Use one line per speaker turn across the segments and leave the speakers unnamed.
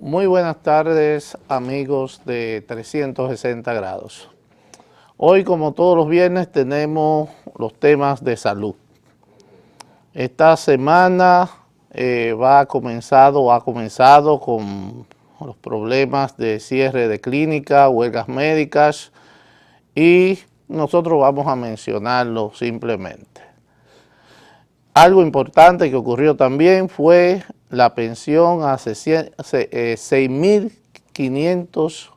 Muy buenas tardes, amigos de 360 grados. Hoy, como todos los viernes, tenemos los temas de salud. Esta semana ha comenzado con los problemas de cierre de clínicas, huelgas médicas, y nosotros vamos a mencionarlo simplemente. Algo importante que ocurrió también fue la pensión a 6.500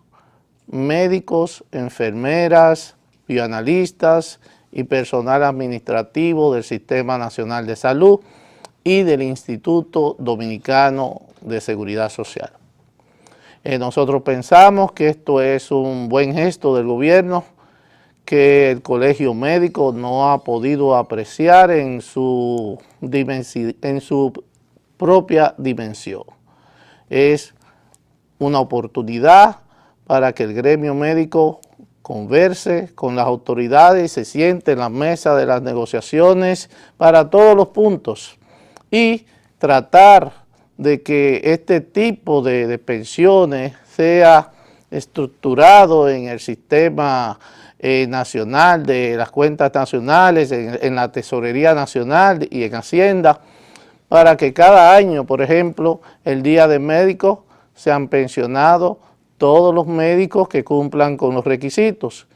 médicos, enfermeras, bioanalistas y personal administrativo del Sistema Nacional de Salud y del Instituto Dominicano de Seguridad Social. Nosotros pensamos que esto es un buen gesto del gobierno que el Colegio Médico no ha podido apreciar en su propia dimensión. Es una oportunidad para que el gremio médico converse con las autoridades y se siente en la mesa de las negociaciones para todos los puntos y tratar de que este tipo de pensiones sea estructurado en el sistema nacional, de las cuentas nacionales, en la Tesorería Nacional y en Hacienda, para que cada año, por ejemplo, el Día del Médico, sean pensionados todos los médicos que cumplan con los requisitos,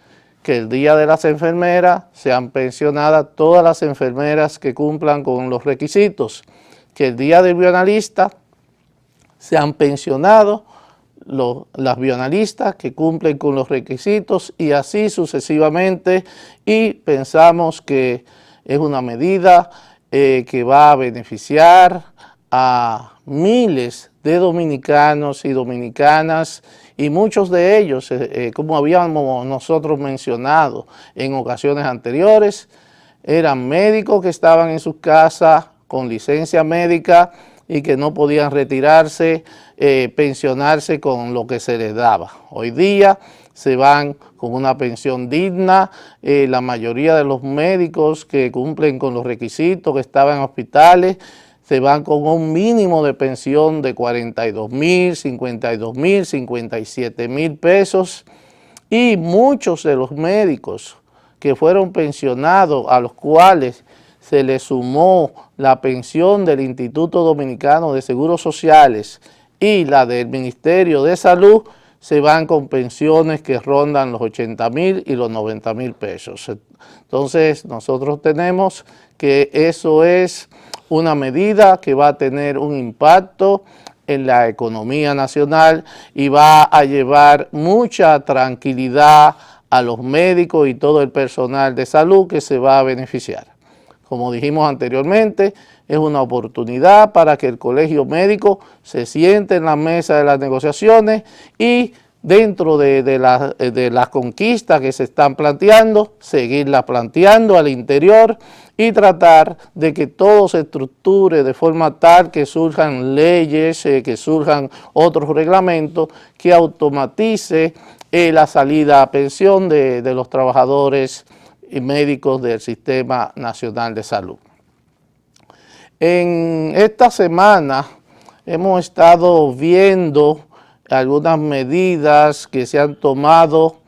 que el Día de las Enfermeras sean pensionadas todas las enfermeras que cumplan con los requisitos, que el Día del Bioanalista sean pensionados las bioanalistas que cumplen con los requisitos y así sucesivamente, y pensamos que es una medida que va a beneficiar a miles de dominicanos y dominicanas, y muchos de ellos, como habíamos nosotros mencionado en ocasiones anteriores, eran médicos que estaban en sus casas con licencia médica y que no podían retirarse, pensionarse con lo que se les daba. Hoy día se van con una pensión digna. La mayoría de los médicos que cumplen con los requisitos, que estaban en hospitales, se van con un mínimo de pensión de 42,000, 52,000, 57,000 pesos. Y muchos de los médicos que fueron pensionados, a los cuales se le sumó la pensión del Instituto Dominicano de Seguros Sociales y la del Ministerio de Salud, se van con pensiones que rondan los 80,000 y los 90,000 pesos. Entonces, nosotros tenemos que eso es una medida que va a tener un impacto en la economía nacional y va a llevar mucha tranquilidad a los médicos y todo el personal de salud que se va a beneficiar. Como dijimos anteriormente, es una oportunidad para que el Colegio Médico se siente en la mesa de las negociaciones y dentro de las conquistas que se están planteando, seguirlas planteando al interior y tratar de que todo se estructure de forma tal que surjan leyes, que surjan otros reglamentos que automatice la salida a pensión de los trabajadores y médicos del Sistema Nacional de Salud. En esta semana hemos estado viendo algunas medidas que se han tomado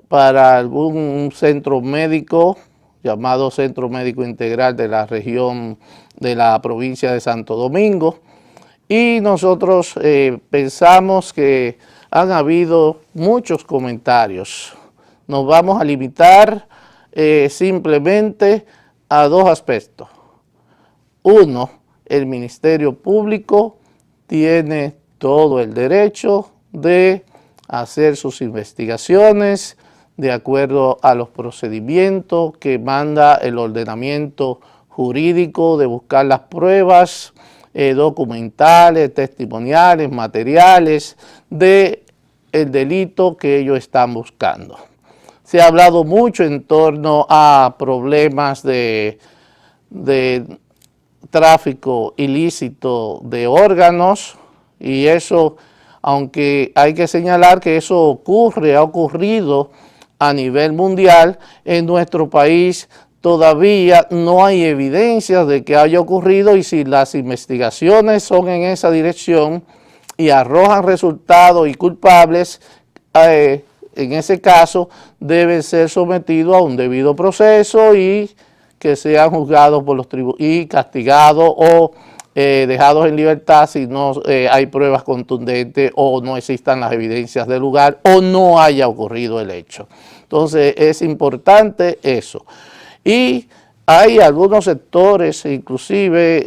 para algún centro médico llamado Centro Médico Integral de la región de la provincia de Santo Domingo, y nosotros pensamos que han habido muchos comentarios. Nos vamos a limitar simplemente a dos aspectos. Uno, el Ministerio Público tiene todo el derecho de hacer sus investigaciones de acuerdo a los procedimientos que manda el ordenamiento jurídico, de buscar las pruebas documentales, testimoniales, materiales del delito que ellos están buscando. Se ha hablado mucho en torno a problemas de tráfico ilícito de órganos, y eso, aunque hay que señalar que eso ha ocurrido a nivel mundial, en nuestro país todavía no hay evidencias de que haya ocurrido, y si las investigaciones son en esa dirección, y arrojan resultados y culpables, en ese caso deben ser sometidos a un debido proceso y que sean juzgados por los tribunales y castigados o dejados en libertad si no hay pruebas contundentes o no existan las evidencias del lugar o no haya ocurrido el hecho. Entonces es importante eso. Y hay algunos sectores, inclusive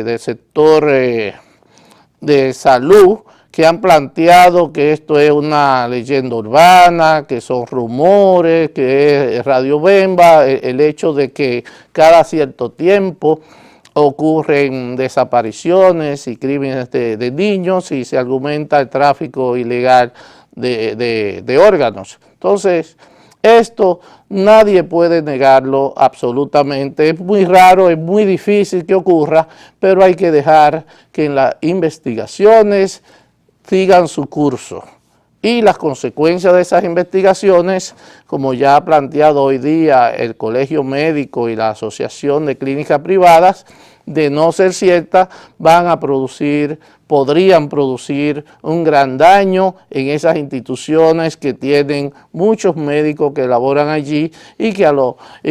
del sector de salud, que han planteado que esto es una leyenda urbana, que son rumores, que es Radio Bemba, el hecho de que cada cierto tiempo ocurren desapariciones y crímenes de niños y se argumenta el tráfico ilegal de órganos. Entonces, esto nadie puede negarlo absolutamente, es muy raro, es muy difícil que ocurra, pero hay que dejar que en las investigaciones sigan su curso. Y las consecuencias de esas investigaciones, como ya ha planteado hoy día el Colegio Médico y la Asociación de Clínicas Privadas, de no ser ciertas, podrían producir un gran daño en esas instituciones que tienen muchos médicos que laboran allí y que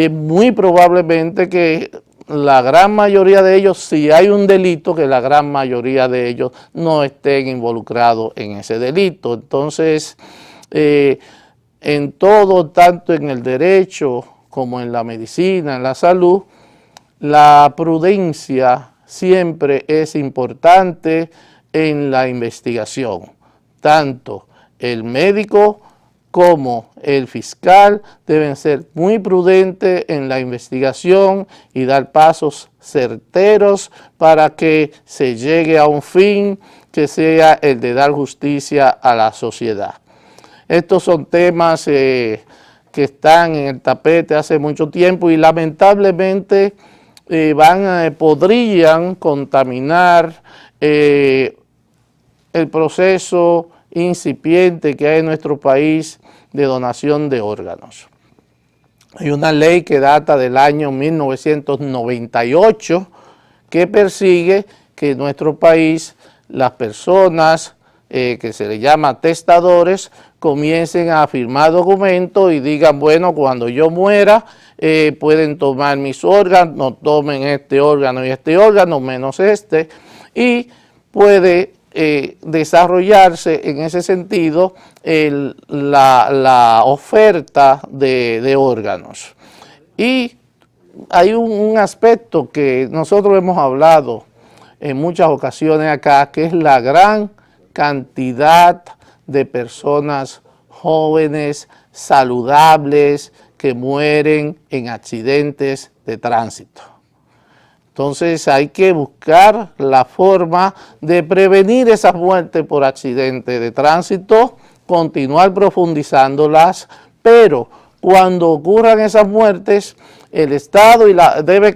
muy probablemente que la gran mayoría de ellos, si hay un delito, que la gran mayoría de ellos no estén involucrados en ese delito. Entonces, en todo, tanto en el derecho como en la medicina, en la salud, la prudencia siempre es importante en la investigación. Tanto el médico como el fiscal deben ser muy prudentes en la investigación y dar pasos certeros para que se llegue a un fin que sea el de dar justicia a la sociedad. Estos son temas que están en el tapete hace mucho tiempo y lamentablemente podrían contaminar el proceso incipiente que hay en nuestro país de donación de órganos. Hay una ley que data del año 1998 que persigue que en nuestro país las personas que se les llama testadores comiencen a firmar documentos y digan, bueno, cuando yo muera pueden tomar mis órganos, no tomen este órgano y este órgano, menos este, y puede desarrollarse en ese sentido la oferta de órganos. Y hay un aspecto que nosotros hemos hablado en muchas ocasiones acá, que es la gran cantidad de personas jóvenes, saludables, que mueren en accidentes de tránsito. Entonces hay que buscar la forma de prevenir esas muertes por accidente de tránsito, continuar profundizándolas, pero cuando ocurran esas muertes, el Estado debe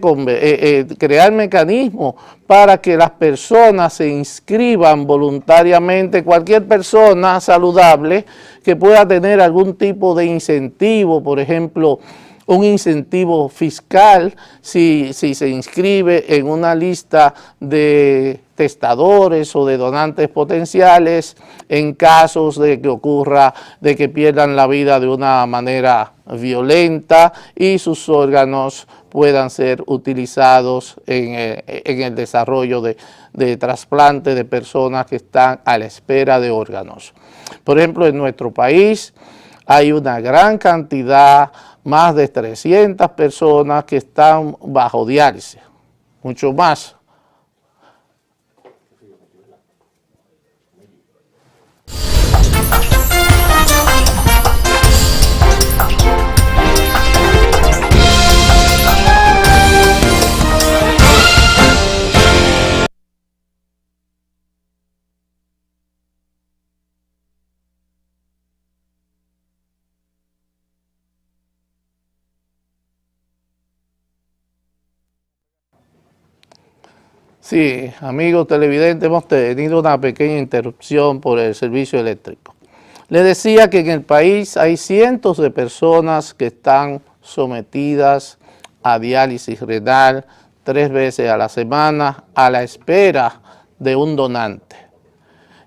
crear mecanismos para que las personas se inscriban voluntariamente, cualquier persona saludable que pueda tener algún tipo de incentivo, por ejemplo, un incentivo fiscal si se inscribe en una lista de testadores o de donantes potenciales en casos de que ocurra, de que pierdan la vida de una manera violenta y sus órganos puedan ser utilizados en el desarrollo de trasplante de personas que están a la espera de órganos. Por ejemplo, en nuestro país hay una gran cantidad, más de 300 personas que están bajo diálisis, mucho más. Sí, amigos televidentes, hemos tenido una pequeña interrupción por el servicio eléctrico. Les decía que en el país hay cientos de personas que están sometidas a diálisis renal 3 veces a la semana a la espera de un donante.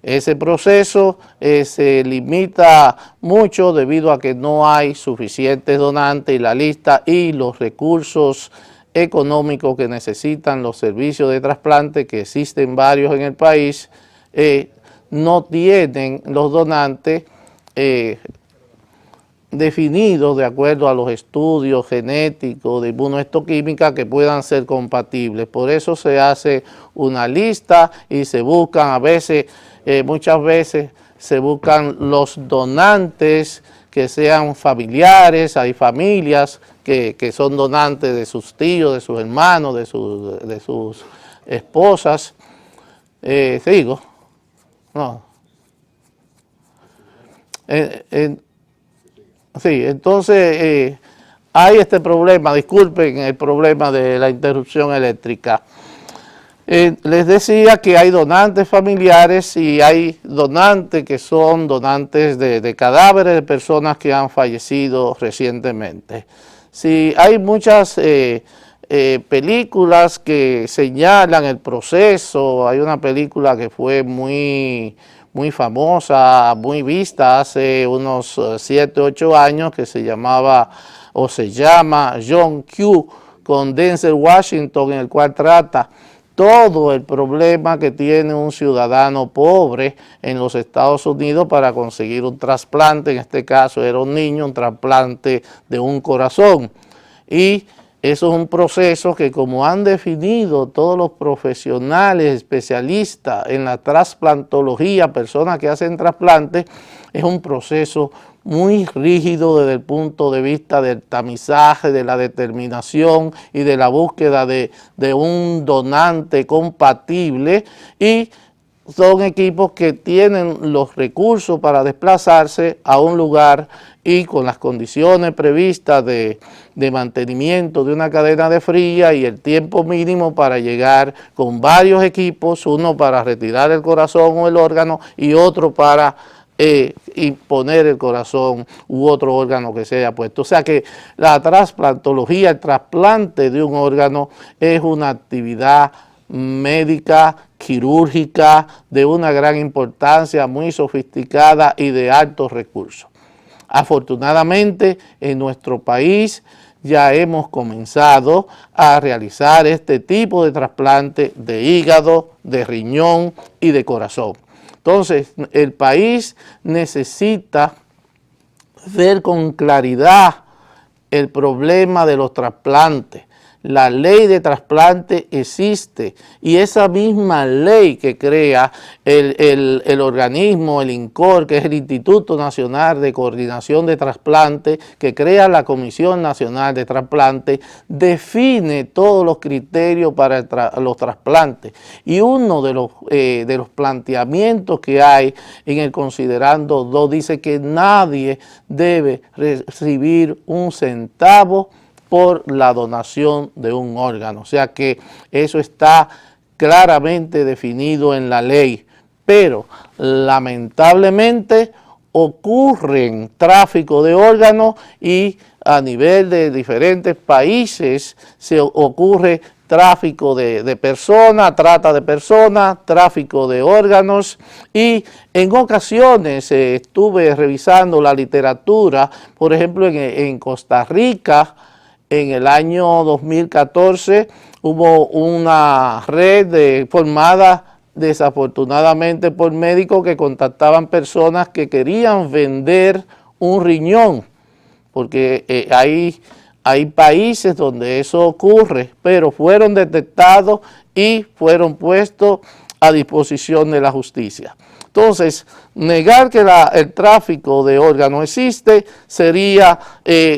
Ese proceso se limita mucho debido a que no hay suficientes donantes y la lista y los recursos económicos que necesitan los servicios de trasplante, que existen varios en el país, no tienen los donantes definidos de acuerdo a los estudios genéticos de inmunohistoquímica que puedan ser compatibles. Por eso se hace una lista y se buscan a veces, muchas veces se buscan los donantes que sean familiares. Hay familias que son donantes de sus tíos, de sus hermanos, de sus esposas. ¿Sigo? No. Sí, entonces hay este problema, disculpen el problema de la interrupción eléctrica. Les decía que hay donantes familiares y hay donantes que son donantes de cadáveres de personas que han fallecido recientemente. Sí, hay muchas películas que señalan el proceso. Hay una película que fue muy famosa, muy vista hace unos 7, 8 años, que se llamaba o se llama John Q, con Denzel Washington, en el cual trata todo el problema que tiene un ciudadano pobre en los Estados Unidos para conseguir un trasplante. En este caso era un niño, un trasplante de un corazón. Y eso es un proceso que, como han definido todos los profesionales especialistas en la trasplantología, personas que hacen trasplantes, es un proceso muy rígido desde el punto de vista del tamizaje, de la determinación y de la búsqueda de un donante compatible, y son equipos que tienen los recursos para desplazarse a un lugar y con las condiciones previstas de mantenimiento de una cadena de fría y el tiempo mínimo para llegar con varios equipos, uno para retirar el corazón o el órgano y otro para poner el corazón u otro órgano que se haya puesto. O sea que la trasplantología, el trasplante de un órgano, es una actividad médica, quirúrgica, de una gran importancia, muy sofisticada y de altos recursos. Afortunadamente, en nuestro país ya hemos comenzado a realizar este tipo de trasplante de hígado, de riñón y de corazón. Entonces, el país necesita ver con claridad el problema de los trasplantes. La ley de trasplante existe y esa misma ley que crea el organismo, el INCOR, que es el Instituto Nacional de Coordinación de Trasplante, que crea la Comisión Nacional de Trasplante, define todos los criterios para los trasplantes. Y uno de los planteamientos que hay en el considerando 2 dice que nadie debe recibir un centavo por la donación de un órgano. O sea que eso está claramente definido en la ley, pero lamentablemente ocurren tráfico de órganos y a nivel de diferentes países se ocurre tráfico de personas, trata de personas, tráfico de órganos, y en ocasiones estuve revisando la literatura, por ejemplo en Costa Rica. En el año 2014 hubo una red formada desafortunadamente por médicos que contactaban personas que querían vender un riñón, porque hay países donde eso ocurre, pero fueron detectados y fueron puestos a disposición de la justicia. Entonces, negar que el tráfico de órganos existe sería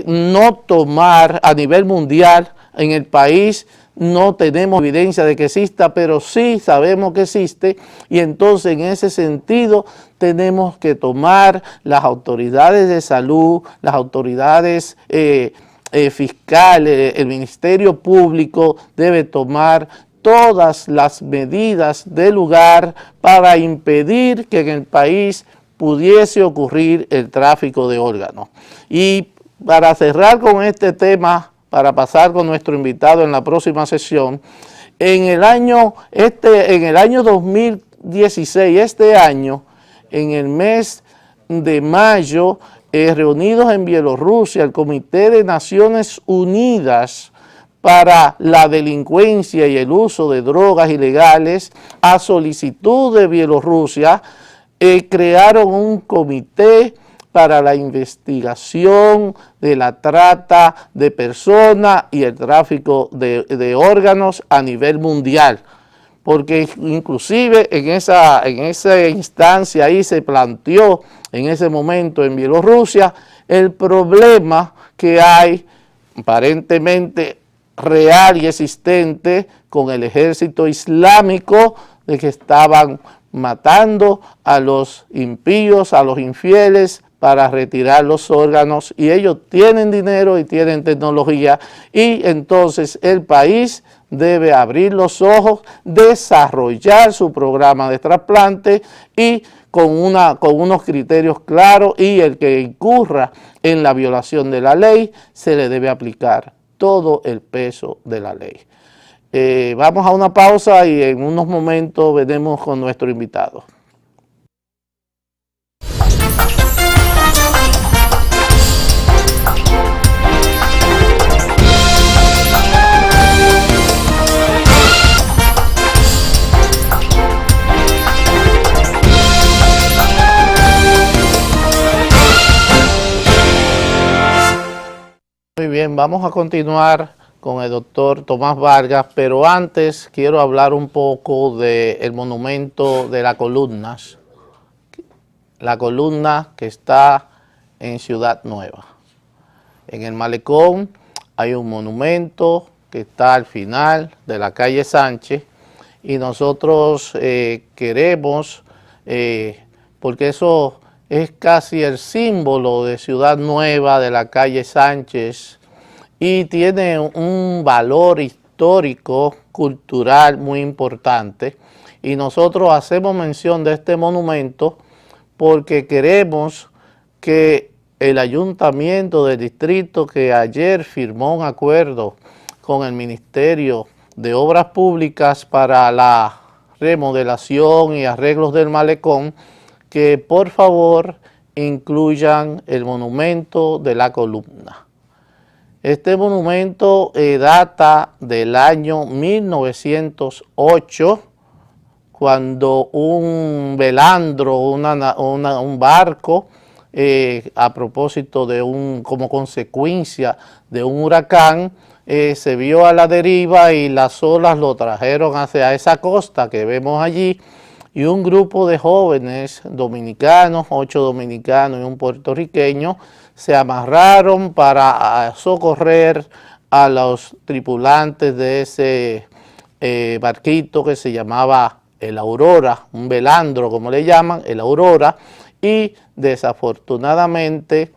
no tomar a nivel mundial. En el país no tenemos evidencia de que exista, pero sí sabemos que existe, y entonces en ese sentido tenemos que tomar las autoridades de salud, las autoridades fiscales, el Ministerio Público debe tomar todas las medidas del lugar para impedir que en el país pudiese ocurrir el tráfico de órganos. Y para cerrar con este tema, para pasar con nuestro invitado en la próxima sesión, en el año 2016, este año, en el mes de mayo, reunidos en Bielorrusia, el Comité de Naciones Unidas para la delincuencia y el uso de drogas ilegales, a solicitud de Bielorrusia, crearon un comité para la investigación de la trata de personas y el tráfico de órganos a nivel mundial. Porque inclusive en esa instancia ahí se planteó en ese momento en Bielorrusia el problema que hay aparentemente real y existente con el ejército islámico, de que estaban matando a los impíos, a los infieles, para retirar los órganos, y ellos tienen dinero y tienen tecnología, y entonces el país debe abrir los ojos, desarrollar su programa de trasplante y con unos criterios claros, y el que incurra en la violación de la ley se le debe aplicar todo el peso de la ley. Vamos a una pausa y en unos momentos venimos con nuestro invitado. Muy bien, vamos a continuar con el doctor Tomás Vargas, pero antes quiero hablar un poco del monumento de las columnas, la columna que está en Ciudad Nueva. En el Malecón hay un monumento que está al final de la calle Sánchez, y nosotros queremos, porque eso es casi el símbolo de Ciudad Nueva, de la calle Sánchez, y tiene un valor histórico, cultural muy importante, y nosotros hacemos mención de este monumento porque queremos que el ayuntamiento del distrito, que ayer firmó un acuerdo con el Ministerio de Obras Públicas para la remodelación y arreglos del Malecón, que por favor incluyan el monumento de la columna. Este monumento data del año 1908, cuando un velandro, un barco, a propósito de como consecuencia de un huracán, se vio a la deriva y las olas lo trajeron hacia esa costa que vemos allí, y un grupo de jóvenes dominicanos, 8 dominicanos y un puertorriqueño, se amarraron para socorrer a los tripulantes de ese barquito que se llamaba el Aurora, un velandro como le llaman, el Aurora, y desafortunadamente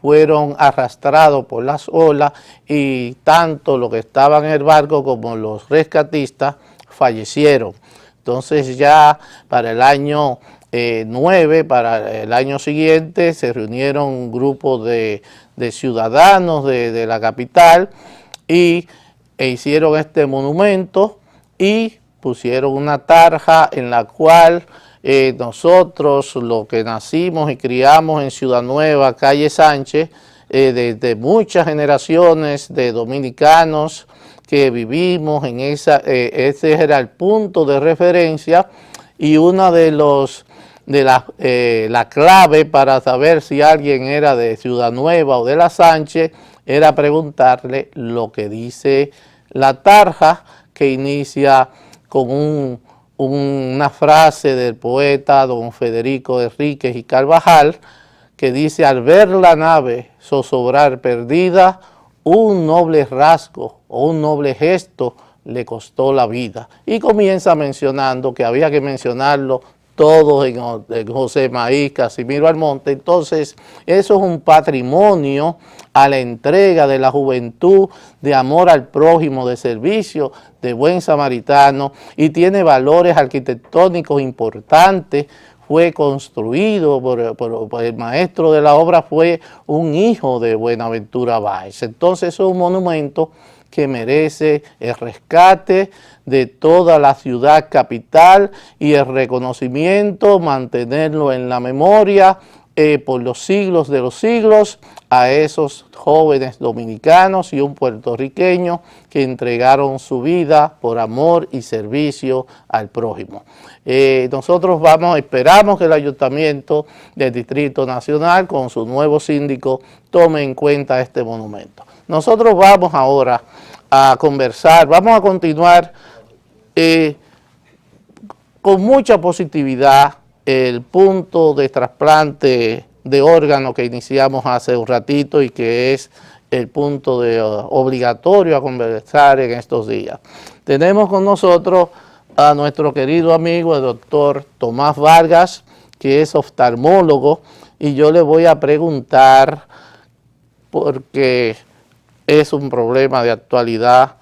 fueron arrastrados por las olas, y tanto los que estaban en el barco como los rescatistas fallecieron. Entonces ya para el año 9, para el año siguiente, se reunieron un grupo de ciudadanos de la capital e hicieron este monumento y pusieron una tarja en la cual nosotros, los que nacimos y criamos en Ciudad Nueva, calle Sánchez, desde muchas generaciones de dominicanos que vivimos en ese era el punto de referencia, y una de la clave para saber si alguien era de Ciudad Nueva o de la Sánchez era preguntarle lo que dice la tarja, que inicia con una frase del poeta don Federico Enríquez y Carvajal, que dice: al ver la nave zozobrar perdida, un noble rasgo o un noble gesto le costó la vida. Y comienza mencionando que había que mencionarlo todos en José Maíz, Casimiro Almonte. Entonces, eso es un patrimonio a la entrega de la juventud, de amor al prójimo, de servicio, de buen samaritano, y tiene valores arquitectónicos importantes. Fue construido por el maestro de la obra, fue un hijo de Buenaventura Báez. Entonces, es un monumento que merece el rescate de toda la ciudad capital y el reconocimiento, mantenerlo en la memoria por los siglos de los siglos a esos jóvenes dominicanos y un puertorriqueño que entregaron su vida por amor y servicio al prójimo. Nosotros esperamos que el Ayuntamiento del Distrito Nacional con su nuevo síndico tome en cuenta este monumento. Nosotros vamos ahora a conversar, vamos a continuar con mucha positividad el punto de trasplante de órganos que iniciamos hace un ratito y que es el punto obligatorio a conversar en estos días. Tenemos con nosotros a nuestro querido amigo, el doctor Tomás Vargas, que es oftalmólogo, y yo le voy a preguntar, porque es un problema de actualidad,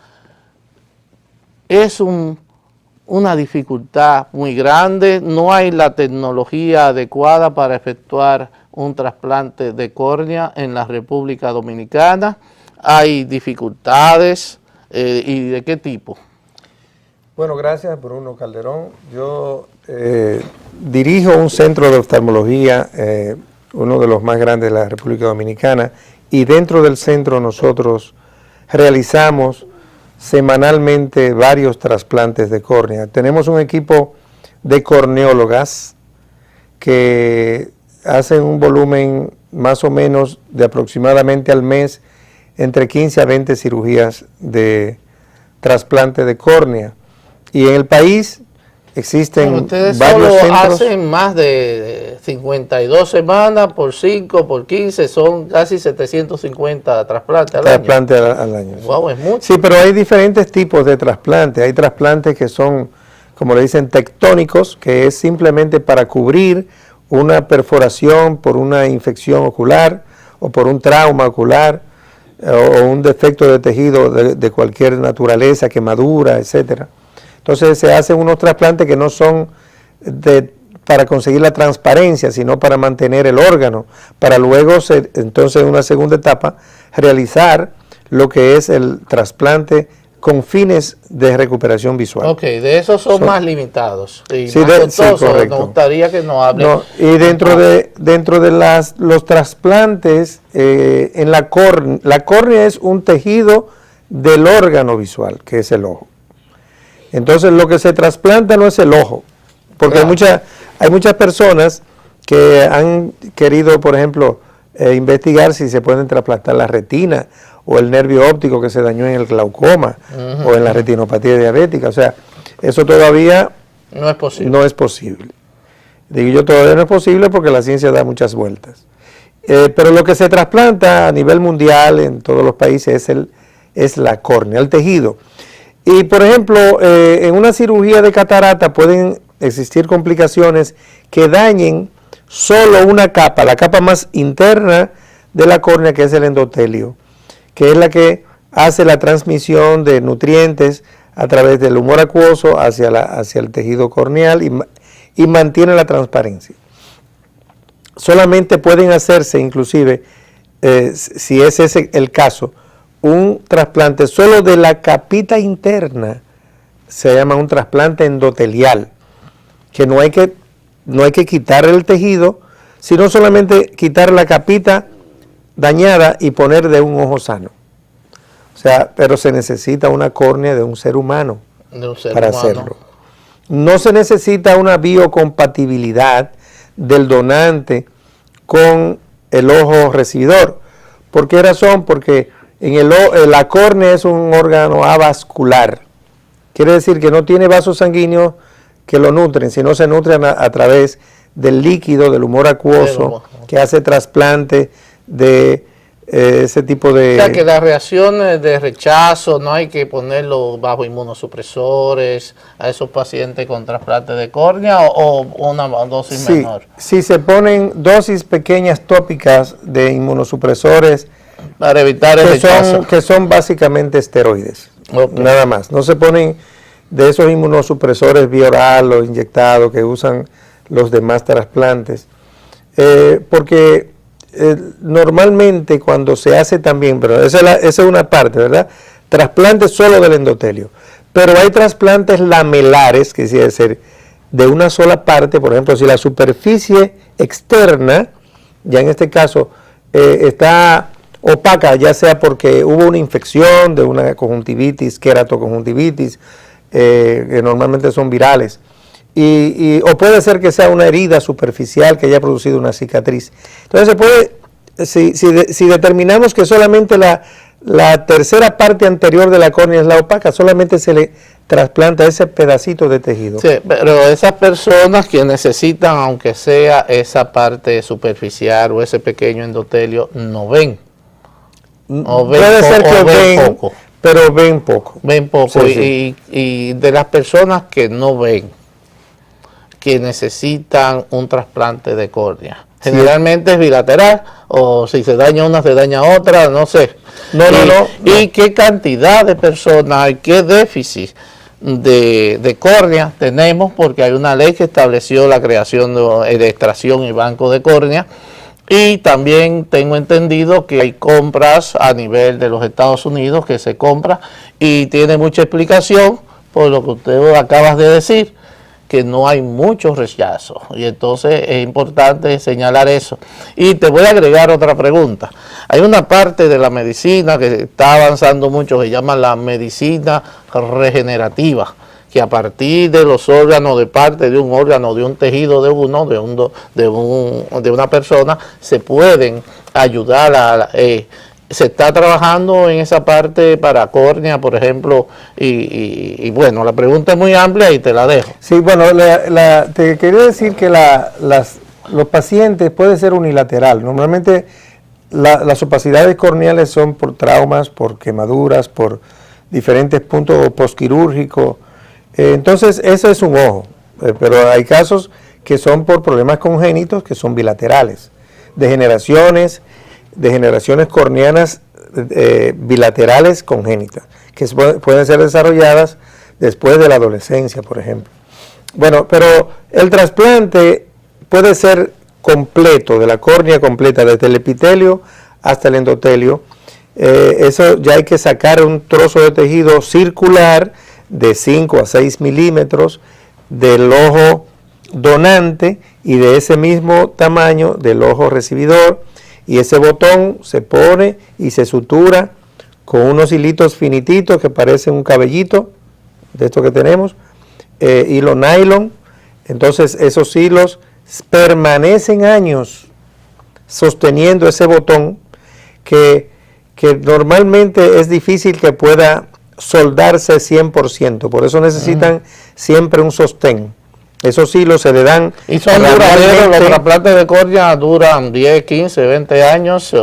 es una dificultad muy grande, no hay la tecnología adecuada para efectuar un trasplante de córnea en la República Dominicana, hay dificultades, ¿y de qué tipo?
Bueno, gracias Bruno Calderón. Yo dirijo un centro de oftalmología, uno de los más grandes de la República Dominicana, y dentro del centro nosotros realizamos semanalmente varios trasplantes de córnea. Tenemos un equipo de corneólogas que hacen un volumen más o menos de aproximadamente al mes entre 15 a 20 cirugías de trasplante de córnea. Y en el país existen
ustedes
varios
solo
centros.
hacen más de 52 semanas por 5, por 15, son casi 750 trasplantes al
año.
Wow, es mucho.
Sí, pero hay diferentes tipos de trasplantes. Hay trasplantes que son, como le dicen, tectónicos, que es simplemente para cubrir una perforación por una infección ocular o por un trauma ocular o un defecto de tejido de cualquier naturaleza, quemadura, etcétera. Entonces se hacen unos trasplantes que no son para conseguir la transparencia, sino para mantener el órgano, para luego, entonces en una segunda etapa, realizar lo que es el trasplante con fines de recuperación visual.
Ok, de esos son más limitados y
sí,
más costosos.
correcto.
Nos gustaría que nos hable.
No, y dentro de los trasplantes, en la córnea es un tejido del órgano visual, que es el ojo. Entonces lo que se trasplanta no es el ojo, porque hay muchas personas que han querido, por ejemplo, investigar si se pueden trasplantar la retina o el nervio óptico que se dañó en el glaucoma o en la retinopatía diabética. O sea, eso todavía
no es posible.
No es posible. Digo yo, todavía no es posible porque la ciencia da muchas vueltas. Pero lo que se trasplanta a nivel mundial en todos los países es la córnea, el tejido. Y por ejemplo, en una cirugía de catarata pueden existir complicaciones que dañen solo una capa, la capa más interna de la córnea, que es el endotelio, que es la que hace la transmisión de nutrientes a través del humor acuoso hacia el tejido corneal y mantiene la transparencia. Solamente pueden hacerse, inclusive, si es ese el caso, un trasplante solo de la capita interna, se llama un trasplante endotelial, que no hay que quitar el tejido, sino solamente quitar la capita dañada y poner de un ojo sano. O sea, pero se necesita una córnea de un ser humano para hacerlo. No se necesita una biocompatibilidad del donante con el ojo recibidor. ¿Por qué razón? Porque la córnea es un órgano avascular. Quiere decir que no tiene vasos sanguíneos que lo nutren, sino se nutren a través del líquido, del humor acuoso, que hace trasplante de ese tipo de...
O sea, que las reacciones de rechazo no hay que ponerlo bajo inmunosupresores a esos pacientes con trasplante de córnea o una dosis menor.
Sí, se ponen dosis pequeñas tópicas de inmunosupresores
para evitar el rechazo.
Que son básicamente esteroides, nada más. No se ponen de esos inmunosupresores bioral o inyectados que usan los demás trasplantes, porque normalmente cuando se hace también, pero esa es una parte, ¿verdad? trasplantes solo del endotelio. Pero hay trasplantes lamelares, que quiere decir de una sola parte. Por ejemplo, si la superficie externa, ya en este caso, está opaca, ya sea porque hubo una infección de una conjuntivitis, queratoconjuntivitis, que normalmente son virales, o puede ser que sea una herida superficial que haya producido una cicatriz. Entonces se puede, si determinamos que solamente la tercera parte anterior de la córnea es la opaca, solamente se le trasplanta ese pedacito de tejido.
Sí, pero esas personas que necesitan, aunque sea esa parte superficial o ese pequeño endotelio, no ven.
Puede ser que ven poco, pero ven poco.
Ven poco,
sí,
y de las personas que no ven, que necesitan un trasplante de córnea. Generalmente es bilateral, o si se daña una, se daña otra, no sé.
No.
¿Y qué cantidad de personas hay, qué déficit de córnea tenemos? Porque hay una ley que estableció la creación de extracción y banco de córnea. Y también tengo entendido que hay compras a nivel de los Estados Unidos que se compra, y tiene mucha explicación por lo que usted acaba de decir, que no hay mucho rechazo, y entonces es importante señalar eso. Y te voy a agregar otra pregunta. Hay una parte de la medicina que está avanzando mucho, que se llama la medicina regenerativa, que a partir de los órganos, de parte de un órgano, de un tejido de uno, de una persona, se pueden ayudar se está trabajando en esa parte para córnea, por ejemplo, y bueno, la pregunta es muy amplia y te la dejo.
Sí, bueno, te quería decir que los pacientes puede ser unilateral. Normalmente las opacidades corneales son por traumas, por quemaduras, por diferentes puntos postquirúrgicos. Entonces, eso es un ojo, pero hay casos que son por problemas congénitos, que son bilaterales, degeneraciones corneanas bilaterales congénitas, que pueden ser desarrolladas después de la adolescencia, por ejemplo. Bueno, pero el trasplante puede ser completo, de la córnea completa, desde el epitelio hasta el endotelio. Eso ya hay que sacar un trozo de tejido circular de 5 a 6 milímetros del ojo donante y de ese mismo tamaño del ojo recibidor, y ese botón se pone y se sutura con unos hilitos finititos que parecen un cabellito de esto que tenemos, hilo nylon. Entonces esos hilos permanecen años sosteniendo ese botón que normalmente es difícil que pueda soldarse 100%, por eso necesitan siempre un sostén. Esos hilos se le dan.
Y son duraderos, los trasplantes de córnea duran 10, 15, 20 años.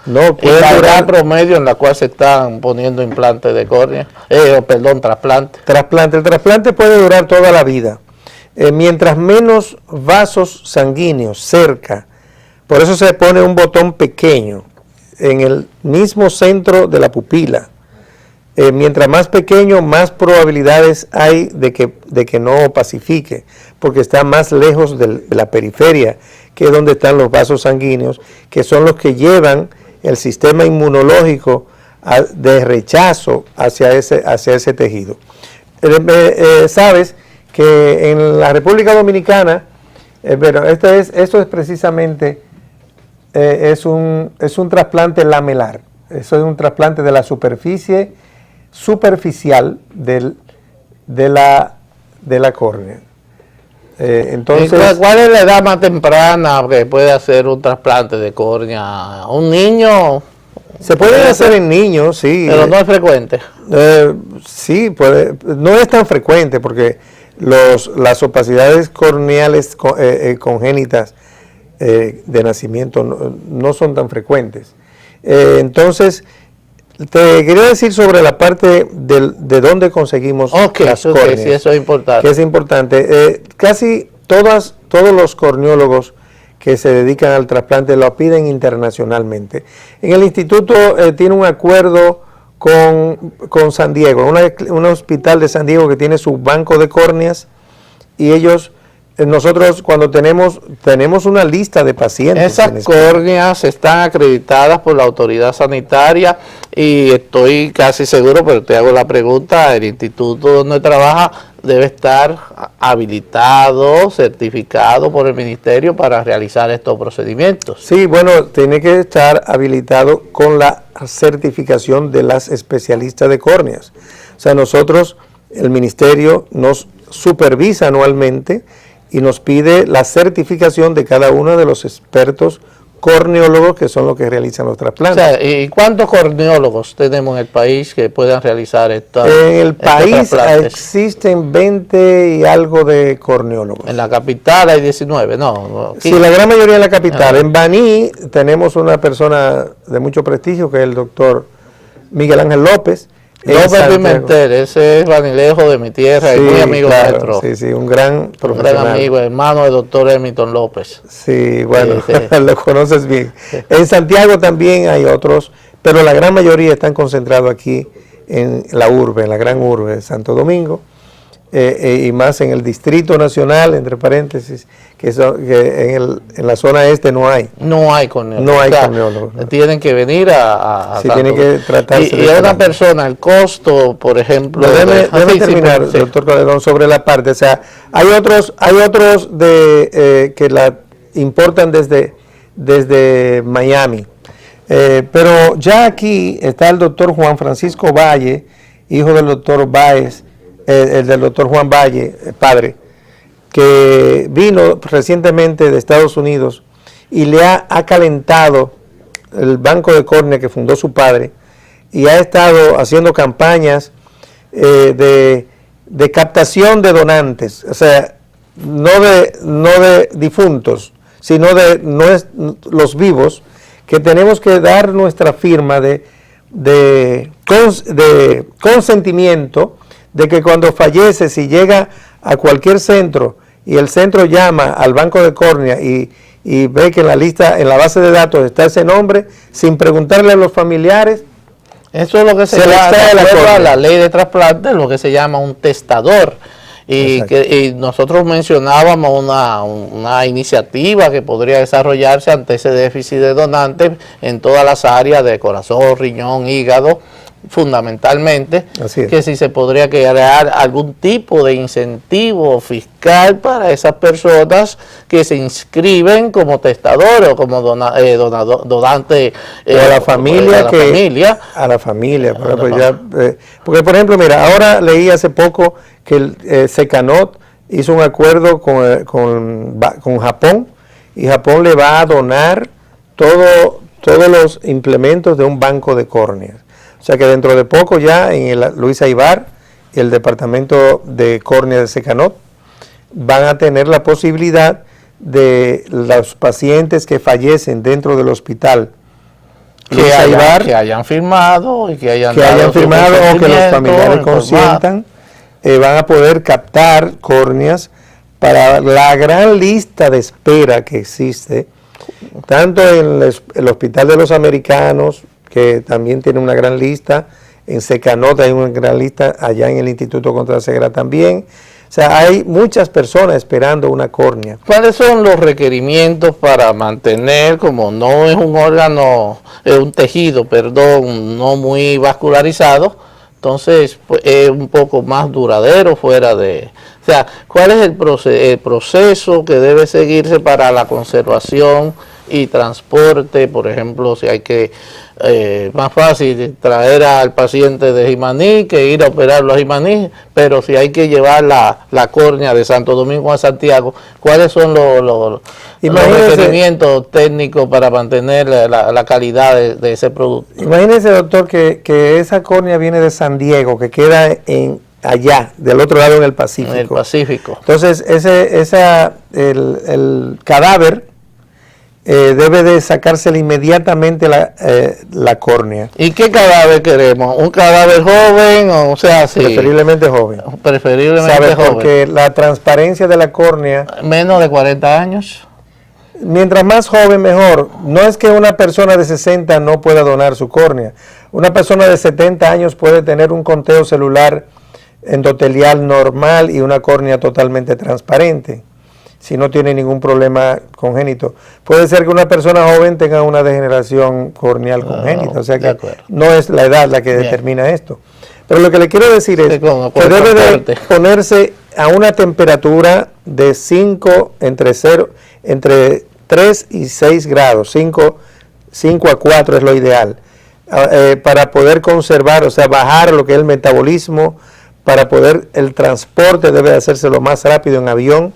No, puede
durar promedio en la cual se están poniendo implantes de córnea, trasplante.
El trasplante puede durar toda la vida. Mientras menos vasos sanguíneos cerca, por eso se pone un botón pequeño en el mismo centro de la pupila. Mientras más pequeño, más probabilidades hay de que no opacifique, porque está más lejos de la periferia, que es donde están los vasos sanguíneos, que son los que llevan el sistema inmunológico de rechazo hacia ese tejido. Sabes que en la República Dominicana, esto es precisamente es un trasplante lamelar. Eso es un trasplante de la superficie superficial de la córnea. Entonces,
¿cuál es la edad más temprana que puede hacer un trasplante de córnea? ¿Un niño?
Se puede hacer en niños, sí.
Pero no es frecuente.
Sí, no es tan frecuente porque las opacidades corneales congénitas de nacimiento no son tan frecuentes. Entonces, te quería decir sobre la parte de dónde conseguimos las córneas.
Sí, eso es importante.
Que es importante. Casi todos los corneólogos que se dedican al trasplante lo piden internacionalmente. En el instituto tiene un acuerdo con San Diego, un hospital de San Diego que tiene su banco de córneas, y ellos nosotros cuando tenemos una lista de pacientes.
Esas córneas están acreditadas por la autoridad sanitaria y estoy casi seguro, pero te hago la pregunta, el instituto donde trabaja debe estar habilitado, certificado por el ministerio para realizar estos procedimientos.
Sí, bueno, tiene que estar habilitado con la certificación de las especialistas de córneas. O sea, nosotros, el ministerio nos supervisa anualmente y nos pide la certificación de cada uno de los expertos corneólogos que son los que realizan los trasplantes.
O sea, ¿y cuántos corneólogos tenemos en el país que puedan realizar estos
En el país existen 20 y algo de corneólogos.
En la capital hay 19, no.
Sí, la gran mayoría en la capital. En Baní tenemos una persona de mucho prestigio que es el doctor Miguel Ángel López.
López Pimentel, ese es vanilejo de mi tierra, sí, y muy amigo nuestro.
Sí, sí, un gran profesional.
Un gran amigo, hermano del doctor Emilton López.
Sí, bueno, sí. Lo conoces bien. En Santiago también hay otros, pero la gran mayoría están concentrados aquí en la urbe, en la gran urbe de Santo Domingo, y más en el Distrito Nacional, entre paréntesis, que en la zona este no hay.
No hay corneólogos.
No hay corneólogos.
No. Tienen que venir a
sí, tienen que tratarse
y a una persona, el costo, por ejemplo...
Déjeme terminar, sí, doctor Calderón, sobre la parte. O sea, hay otros que la importan desde Miami. Pero ya aquí está el doctor Juan Francisco Valle, hijo del doctor Báez, el del doctor Juan Valle, padre, que vino recientemente de Estados Unidos y le ha calentado el banco de córnea que fundó su padre y ha estado haciendo campañas de captación de donantes, o sea, no de difuntos, sino de los vivos, que tenemos que dar nuestra firma de consentimiento de que cuando fallece, si llega a cualquier centro y el centro llama al banco de córnea y ve que en la lista, en la base de datos está ese nombre, sin preguntarle a los familiares,
eso es lo que se llama, la ley de trasplante, lo que se llama un testador. Y nosotros mencionábamos una iniciativa que podría desarrollarse ante ese déficit de donantes en todas las áreas de corazón, riñón, hígado, fundamentalmente, que si se podría crear algún tipo de incentivo fiscal para esas personas que se inscriben como testadores o como donantes
a la familia. Porque, por ejemplo, mira, ahora leí hace poco que el Secanot hizo un acuerdo con Japón y Japón le va a donar todos los implementos de un banco de córneas. O sea que dentro de poco ya en el Luis Aybar y el departamento de córnea de Secanot van a tener la posibilidad de los pacientes que fallecen dentro del hospital
que hayan firmado y que hayan
firmado o que los familiares consientan, van a poder captar córneas para la gran lista de espera que existe, tanto en el Hospital de los Americanos, que también tiene una gran lista, en Secanot hay una gran lista, allá en el Instituto contra la Ceguera también. O sea, hay muchas personas esperando una córnea.
¿Cuáles son los requerimientos para mantener, como no es un órgano, es un tejido, perdón, no muy vascularizado, entonces pues, es un poco más duradero fuera de... O sea, ¿cuál es el proceso que debe seguirse para la conservación y transporte? Por ejemplo, si hay que, más fácil traer al paciente de Jimaní que ir a operarlo a Jimaní, pero si hay que llevar la córnea de Santo Domingo a Santiago, ¿cuáles son los requerimientos técnicos para mantener la calidad de ese producto?
Imagínese, doctor, que esa córnea viene de San Diego, que queda allá, del otro lado en el Pacífico.
En el Pacífico.
Entonces, el cadáver debe de sacársele inmediatamente la córnea.
¿Y qué cadáver queremos? ¿Un cadáver joven? O sea, sí.
Preferiblemente joven.
Preferiblemente joven.
Porque la transparencia de la córnea...
Menos de 40 años.
Mientras más joven, mejor. No es que una persona de 60 no pueda donar su córnea. Una persona de 70 años puede tener un conteo celular endotelial normal y una córnea totalmente transparente. si no tiene ningún problema congénito. Puede ser que una persona joven tenga una degeneración corneal congénita, o sea que no es la edad la que determina esto. Pero lo que le quiero decir es que debe de ponerse a una temperatura de 5, entre 3 y 6 grados, 5 a 4 es lo ideal, para poder conservar, o sea, bajar lo que es el metabolismo, para poder, el transporte debe de hacerse lo más rápido en avión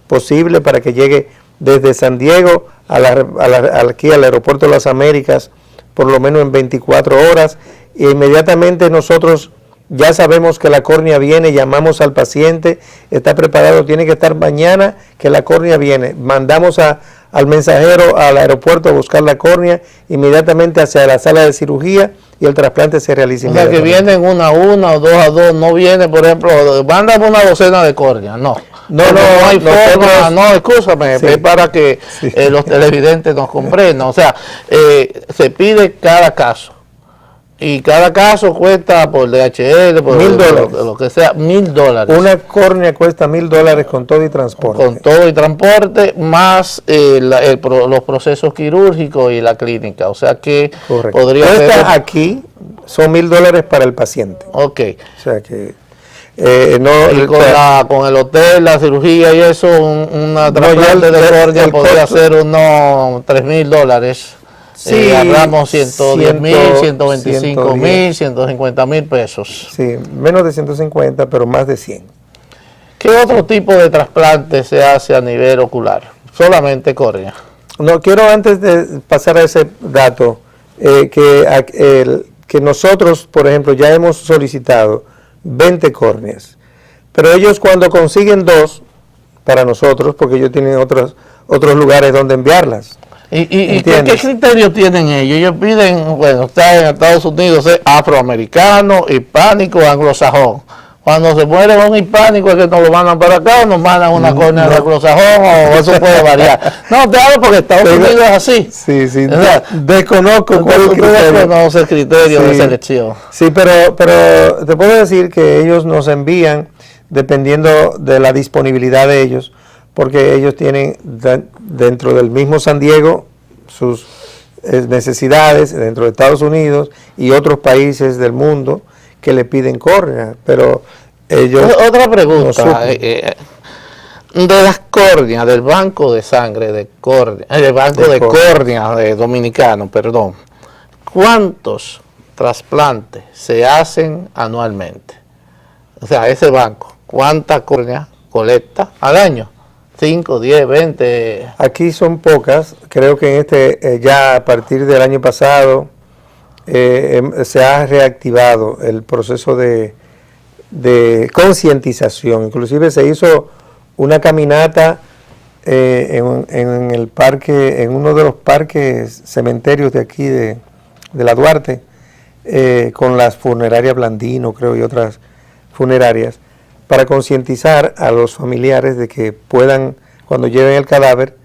posible para que llegue desde San Diego aquí al aeropuerto de las Américas, por lo menos en 24 horas, e inmediatamente nosotros ya sabemos que la córnea viene, llamamos al paciente, está preparado, tiene que estar mañana que la córnea viene, mandamos al mensajero al aeropuerto a buscar la córnea, inmediatamente hacia la sala de cirugía y el trasplante se realiza.
O sea, que vienen 1 a 1 o 2 a 2, no viene, por ejemplo, mándame una docena de córneas, no. No hay forma, no, escúchame, sí, es para que los televidentes nos comprendan, o sea, se pide cada caso. Y cada caso cuesta por DHL, por
$1,000.
Lo que sea, $1,000.
Una córnea cuesta $1,000 con todo y transporte.
Con todo y transporte, más los procesos quirúrgicos y la clínica. O sea que
correcto.
Podría ser...
Aquí son $1,000 para el paciente.
Ok.
O sea que...
y con el hotel, la cirugía y eso, una trasplante de córnea podría ser unos $3,000.
Sí,
hablamos 110,000, 125,000, 150,000 pesos.
Sí, menos de 150, pero más de 100.
¿Qué otro tipo de trasplante se hace a nivel ocular? Solamente córnea.
No, quiero antes de pasar a ese dato, que nosotros, por ejemplo, ya hemos solicitado 20 córneas, pero ellos cuando consiguen 2 para nosotros, porque ellos tienen otros lugares donde enviarlas.
¿Y qué criterios tienen ellos? Ellos piden, bueno, está en Estados Unidos, es afroamericano, hispánico, anglosajón. Cuando se muere un hispánico es que nos lo mandan para acá o nos mandan una córnea de anglosajón, o eso puede variar. No, te hablo porque Estados Unidos es así.
Sí, sí, desconozco cuál
es el criterio de selección.
Sí, pero te puedo decir que ellos nos envían dependiendo de la disponibilidad de ellos, porque ellos tienen dentro del mismo San Diego sus necesidades dentro de Estados Unidos y otros países del mundo que le piden córnea, pero ellos...
Otra pregunta, de las córneas, del banco de sangre de córnea, del banco de córnea de dominicano, perdón, ¿cuántos trasplantes se hacen anualmente? O sea, ese banco, ¿cuánta córnea colecta al año? 5, 10, 20.
Aquí son pocas, creo que ya a partir del año pasado se ha reactivado el proceso de concientización. Inclusive se hizo una caminata en el parque, en uno de los parques cementerios de aquí de la Duarte, con las funerarias Blandino, creo, y otras funerarias, para concientizar a los familiares de que puedan, cuando lleven el cadáver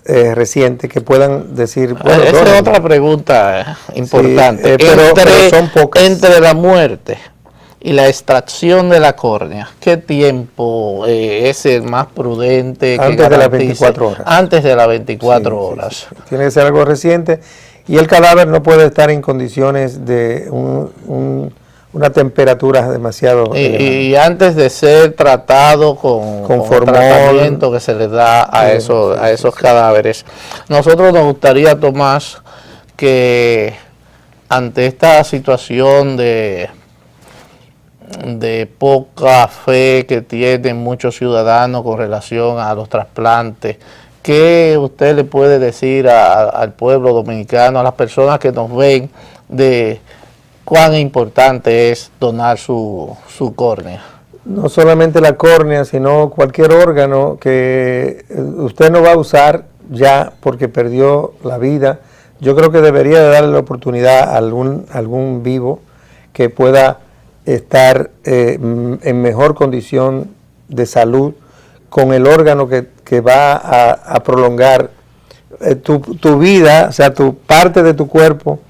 reciente, que puedan decir... Bueno,
esa es otra pregunta importante.
Sí, pero son pocas.
Entre la muerte y la extracción de la córnea, ¿qué tiempo es el más prudente?
Antes de las 24 horas.
Antes de las 24 horas.
Sí. Tiene que ser algo reciente y el cadáver no puede estar en condiciones de una temperatura demasiado
y antes de ser tratado con el tratamiento que se les da a esos cadáveres. Nosotros nos gustaría, Tomás, que ante esta situación de poca fe que tienen muchos ciudadanos con relación a los trasplantes, ¿qué usted le puede decir al pueblo dominicano, a las personas que nos ven, de cuán importante es donar su córnea?
No solamente la córnea, sino cualquier órgano que usted no va a usar ya porque perdió la vida. Yo creo que debería de darle la oportunidad a algún vivo que pueda estar en mejor condición de salud con el órgano que va a prolongar tu vida, o sea, tu parte de tu cuerpo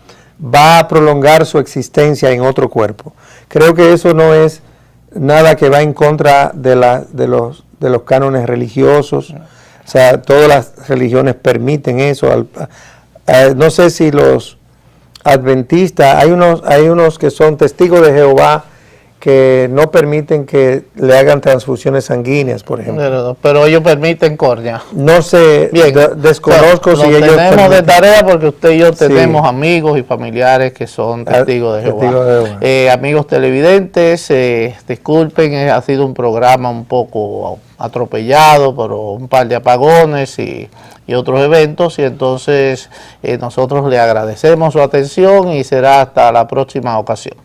va a prolongar su existencia en otro cuerpo. Creo que eso no es nada que va en contra de los cánones religiosos. O sea, todas las religiones permiten eso. No sé si los adventistas, hay unos que son testigos de Jehová que no permiten que le hagan transfusiones sanguíneas, por ejemplo.
Pero ellos permiten córnea.
No sé,
bien,
desconozco si ellos
tenemos
permiten.
de tarea porque usted y yo tenemos
Sí.
amigos y familiares que son testigos de Jehová.
Testigos de Jehová.
Amigos televidentes, disculpen, ha sido un programa un poco atropellado por un par de apagones y otros eventos, y entonces nosotros le agradecemos su atención y será hasta la próxima ocasión.